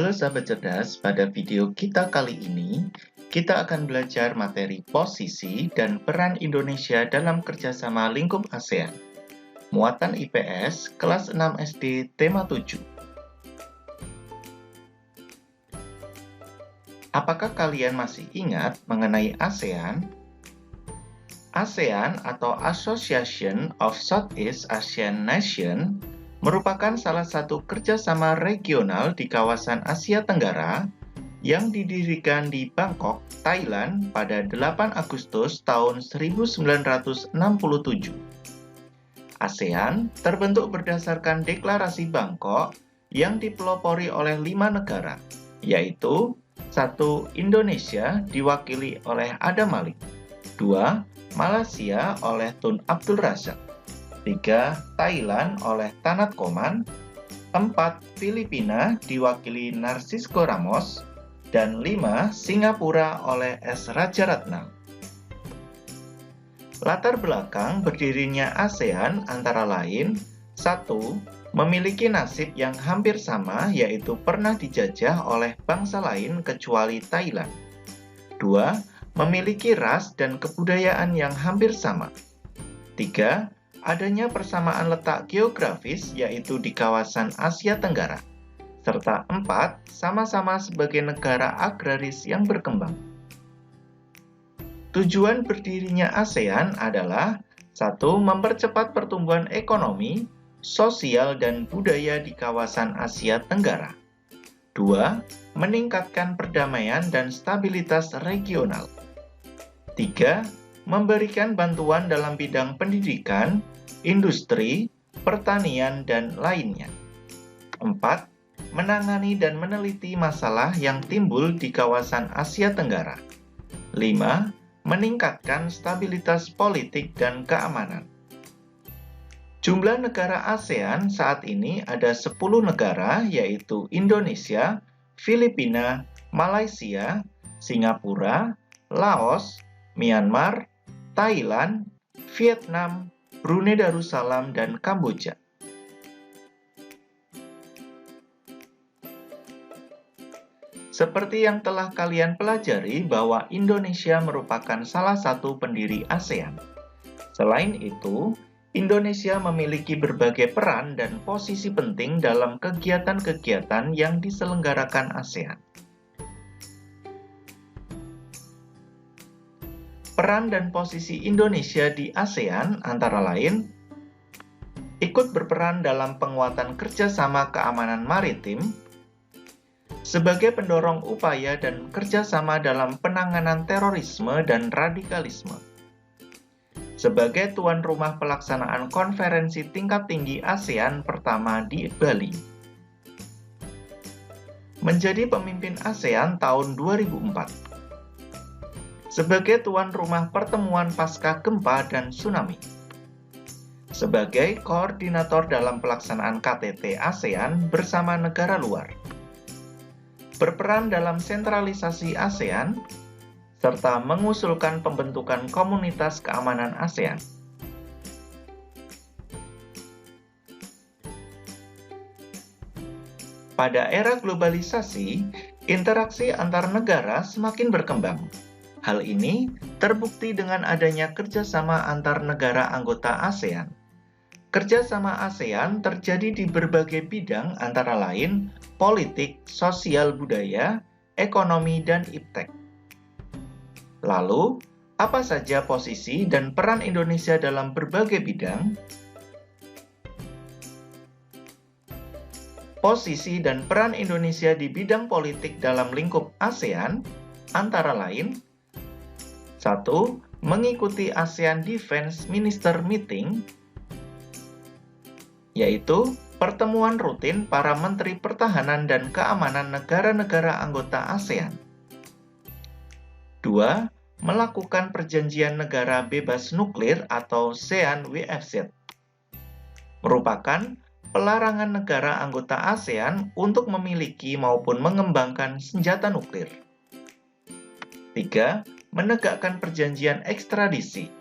Halo sahabat cerdas, pada video kita kali ini, kita akan belajar materi posisi dan peran Indonesia dalam kerjasama lingkup ASEAN. Muatan IPS, kelas 6 SD, tema 7. Apakah kalian masih ingat mengenai ASEAN? ASEAN atau Association of Southeast Asian Nations merupakan salah satu kerjasama regional di kawasan Asia Tenggara yang didirikan di Bangkok, Thailand pada 8 Agustus tahun 1967. ASEAN terbentuk berdasarkan Deklarasi Bangkok yang dipelopori oleh 5 negara, yaitu 1. Indonesia diwakili oleh Adam Malik, 2. Malaysia oleh Tun Abdul Razak, 3. Thailand oleh Tanat Koman, 4. Filipina diwakili Narcisco Ramos, dan 5. Singapura oleh S. Rajaratnam. Latar belakang berdirinya ASEAN antara lain 1. Memiliki nasib yang hampir sama, yaitu pernah dijajah oleh bangsa lain kecuali Thailand. 2. Memiliki ras dan kebudayaan yang hampir sama. 3. Adanya persamaan letak geografis, yaitu di kawasan Asia Tenggara. Serta 4. Sama-sama sebagai negara agraris yang berkembang. Tujuan berdirinya ASEAN adalah 1. Mempercepat pertumbuhan ekonomi, sosial, dan budaya di kawasan Asia Tenggara. 2. Meningkatkan perdamaian dan stabilitas regional. 3. Memberikan bantuan dalam bidang pendidikan, industri, pertanian, dan lainnya. 4. Menangani dan meneliti masalah yang timbul di kawasan Asia Tenggara. 5. Meningkatkan stabilitas politik dan keamanan. Jumlah negara ASEAN saat ini ada 10 negara, yaitu Indonesia, Filipina, Malaysia, Singapura, Laos, Myanmar, Thailand, Vietnam, Brunei Darussalam, dan Kamboja. Seperti yang telah kalian pelajari bahwa Indonesia merupakan salah satu pendiri ASEAN. Selain itu, Indonesia memiliki berbagai peran dan posisi penting dalam kegiatan-kegiatan yang diselenggarakan ASEAN. Peran dan posisi Indonesia di ASEAN antara lain ikut berperan dalam penguatan kerjasama keamanan maritim, sebagai pendorong upaya dan kerjasama dalam penanganan terorisme dan radikalisme, sebagai tuan rumah pelaksanaan konferensi tingkat tinggi ASEAN pertama di Bali, menjadi pemimpin ASEAN tahun 2004, sebagai tuan rumah pertemuan pasca gempa dan tsunami, sebagai koordinator dalam pelaksanaan KTT ASEAN bersama negara luar, berperan dalam sentralisasi ASEAN, serta mengusulkan pembentukan komunitas keamanan ASEAN. Pada era globalisasi, interaksi antar negara semakin berkembang. Hal ini terbukti dengan adanya kerjasama antar negara anggota ASEAN. Kerjasama ASEAN terjadi di berbagai bidang antara lain politik, sosial budaya, ekonomi, dan iptek. Lalu, apa saja posisi dan peran Indonesia dalam berbagai bidang? Posisi dan peran Indonesia di bidang politik dalam lingkup ASEAN antara lain 1. Mengikuti ASEAN Defense Minister Meeting, yaitu pertemuan rutin para Menteri Pertahanan dan Keamanan negara-negara anggota ASEAN. 2. Melakukan Perjanjian Negara Bebas Nuklir atau CEN-WFZ, merupakan pelarangan negara anggota ASEAN untuk memiliki maupun mengembangkan senjata nuklir. 3. Menegakkan perjanjian ekstradisi,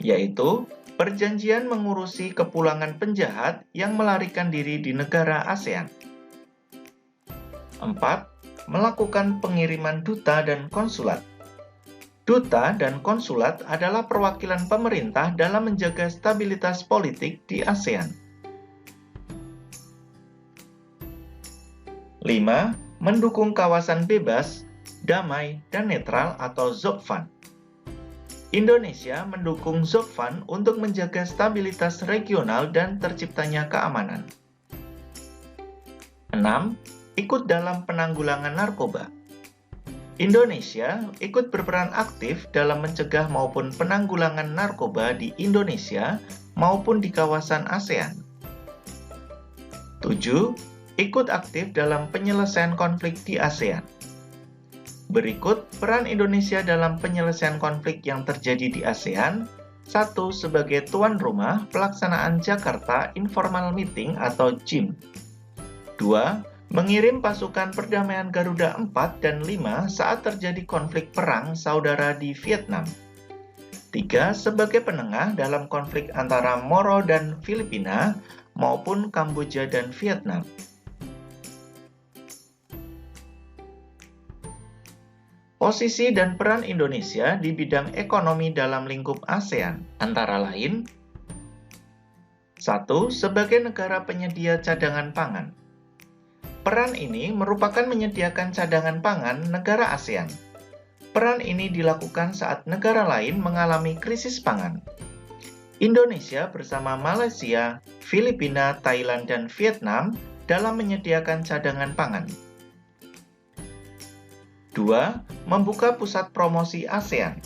yaitu perjanjian mengurusi kepulangan penjahat yang melarikan diri di negara ASEAN. 4. Melakukan pengiriman duta dan konsulat. Duta dan konsulat adalah perwakilan pemerintah dalam menjaga stabilitas politik di ASEAN. 5. Mendukung kawasan bebas, damai, dan netral atau ZOPFAN. Indonesia mendukung ZOPFAN untuk menjaga stabilitas regional dan terciptanya keamanan. 6. Ikut dalam penanggulangan narkoba. Indonesia ikut berperan aktif dalam mencegah maupun penanggulangan narkoba di Indonesia maupun di kawasan ASEAN. 7. Ikut aktif dalam penyelesaian konflik di ASEAN. Berikut peran Indonesia dalam penyelesaian konflik yang terjadi di ASEAN. 1. Sebagai tuan rumah pelaksanaan Jakarta Informal Meeting atau JIM. 2. Mengirim pasukan perdamaian Garuda 4 dan 5 saat terjadi konflik perang saudara di Vietnam. 3. Sebagai penengah dalam konflik antara Moro dan Filipina maupun Kamboja dan Vietnam. Posisi dan peran Indonesia di bidang ekonomi dalam lingkup ASEAN antara lain: 1. Sebagai negara penyedia cadangan pangan. Peran ini merupakan menyediakan cadangan pangan negara ASEAN. Peran ini dilakukan saat negara lain mengalami krisis pangan. Indonesia bersama Malaysia, Filipina, Thailand, dan Vietnam dalam menyediakan cadangan pangan. 2. Membuka pusat promosi ASEAN.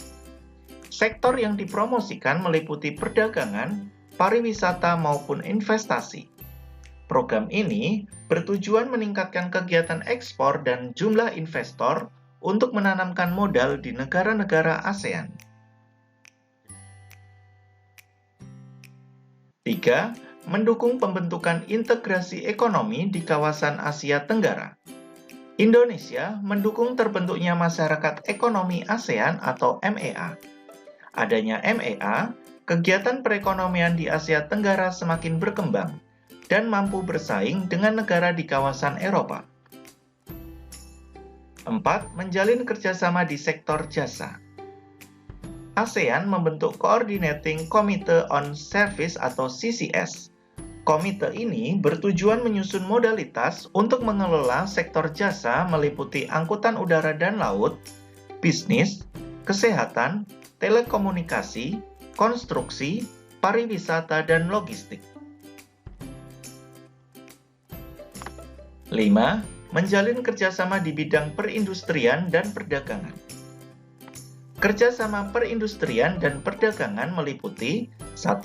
Sektor yang dipromosikan meliputi perdagangan, pariwisata, maupun investasi. Program ini bertujuan meningkatkan kegiatan ekspor dan jumlah investor untuk menanamkan modal di negara-negara ASEAN. 3. Mendukung pembentukan integrasi ekonomi di kawasan Asia Tenggara. Indonesia mendukung terbentuknya Masyarakat Ekonomi ASEAN atau MEA. Adanya MEA, kegiatan perekonomian di Asia Tenggara semakin berkembang dan mampu bersaing dengan negara di kawasan Eropa. 4. Menjalin kerjasama di sektor jasa. ASEAN membentuk Coordinating Committee on Service atau CCS. Komite ini bertujuan menyusun modalitas untuk mengelola sektor jasa meliputi angkutan udara dan laut, bisnis, kesehatan, telekomunikasi, konstruksi, pariwisata, dan logistik. 5. Menjalin kerjasama di bidang perindustrian dan perdagangan. Kerjasama perindustrian dan perdagangan meliputi 1.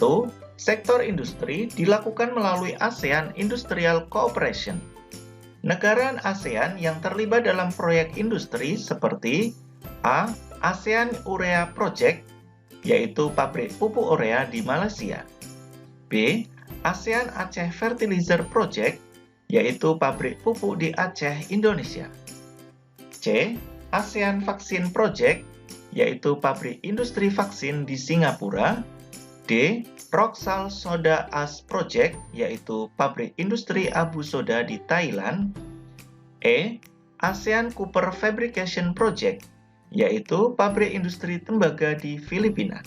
Sektor industri dilakukan melalui ASEAN Industrial Cooperation. Negara ASEAN yang terlibat dalam proyek industri seperti A. ASEAN Urea Project, yaitu pabrik pupuk urea di Malaysia. B. ASEAN Aceh Fertilizer Project, yaitu pabrik pupuk di Aceh, Indonesia. C. ASEAN Vaccine Project, yaitu pabrik industri vaksin di Singapura. D. Roxal Soda Ash Project, yaitu pabrik industri abu soda di Thailand. E. ASEAN Copper Fabrication Project, yaitu pabrik industri tembaga di Filipina.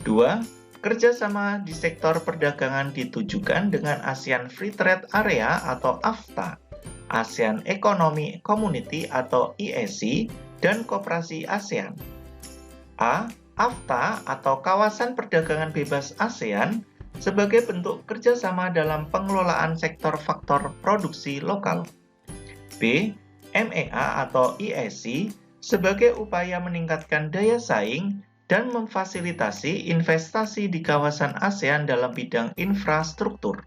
2. Kerjasama di sektor perdagangan ditujukan dengan ASEAN Free Trade Area atau AFTA, ASEAN Economic Community atau EEC, dan Koperasi ASEAN. A. AFTA atau Kawasan Perdagangan Bebas ASEAN sebagai bentuk kerjasama dalam pengelolaan sektor faktor produksi lokal. B. MEA atau EEC sebagai upaya meningkatkan daya saing dan memfasilitasi investasi di kawasan ASEAN dalam bidang infrastruktur.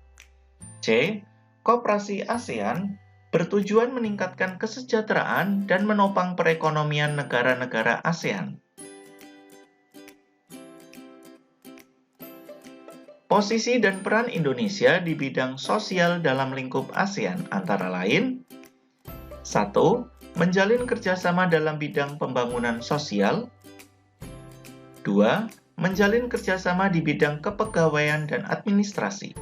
C. Koperasi ASEAN bertujuan meningkatkan kesejahteraan dan menopang perekonomian negara-negara ASEAN. Posisi dan peran Indonesia di bidang sosial dalam lingkup ASEAN antara lain: 1. Menjalin kerjasama dalam bidang pembangunan sosial. 2. Menjalin kerjasama di bidang kepegawaian dan administrasi.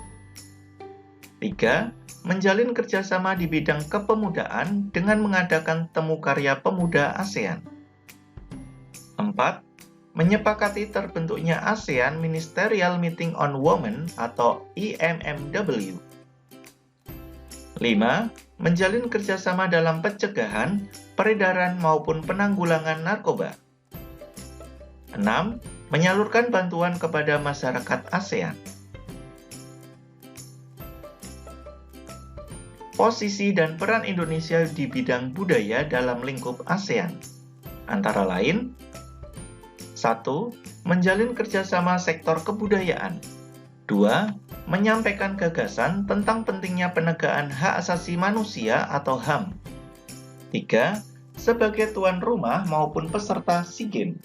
3. menjalin kerjasama di bidang kepemudaan dengan mengadakan temu karya pemuda ASEAN. 4. Menyepakati terbentuknya ASEAN Ministerial Meeting on Women atau IMMW. 5. Menjalin kerjasama dalam pencegahan, peredaran maupun penanggulangan narkoba. 6. Menyalurkan bantuan kepada masyarakat ASEAN. Posisi dan peran Indonesia di bidang budaya dalam lingkup ASEAN, antara lain 1. Menjalin kerjasama sektor kebudayaan. 2. Menyampaikan gagasan tentang pentingnya penegakan hak asasi manusia atau HAM. 3. Sebagai tuan rumah maupun peserta SEA Games.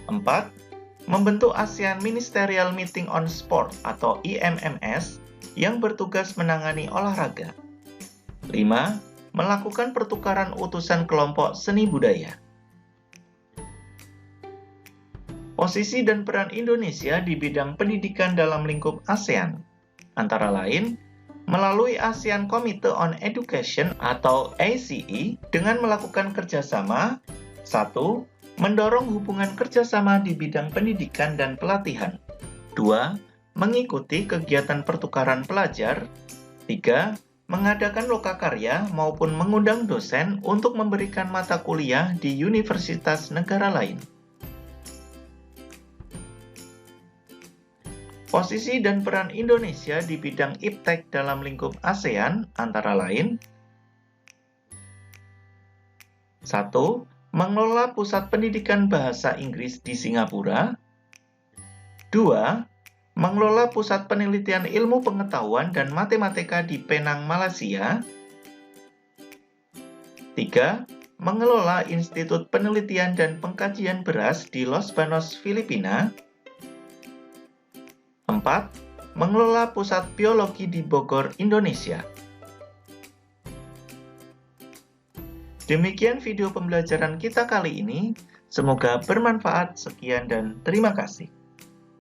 4. Membentuk ASEAN Ministerial Meeting on Sport atau IMMS yang bertugas menangani olahraga. 5. Melakukan pertukaran utusan kelompok seni budaya. Posisi dan peran Indonesia di bidang pendidikan dalam lingkup ASEAN, antara lain melalui ASEAN Committee on Education atau ACE dengan melakukan kerjasama 1. Mendorong hubungan kerjasama di bidang pendidikan dan pelatihan. 2. Mengikuti kegiatan pertukaran pelajar. 3. Mengadakan lokakarya maupun mengundang dosen untuk memberikan mata kuliah di universitas negara lain. Posisi dan peran Indonesia di bidang iptek dalam lingkup ASEAN antara lain 1. Mengelola pusat pendidikan bahasa Inggris di Singapura. 2. Mengelola pusat penelitian ilmu pengetahuan dan matematika di Penang, Malaysia. 3. Mengelola Institut Penelitian dan Pengkajian Beras di Los Banos, Filipina. 4. Mengelola Pusat Biologi di Bogor, Indonesia. Demikian video pembelajaran kita kali ini. Semoga bermanfaat. Sekian dan terima kasih.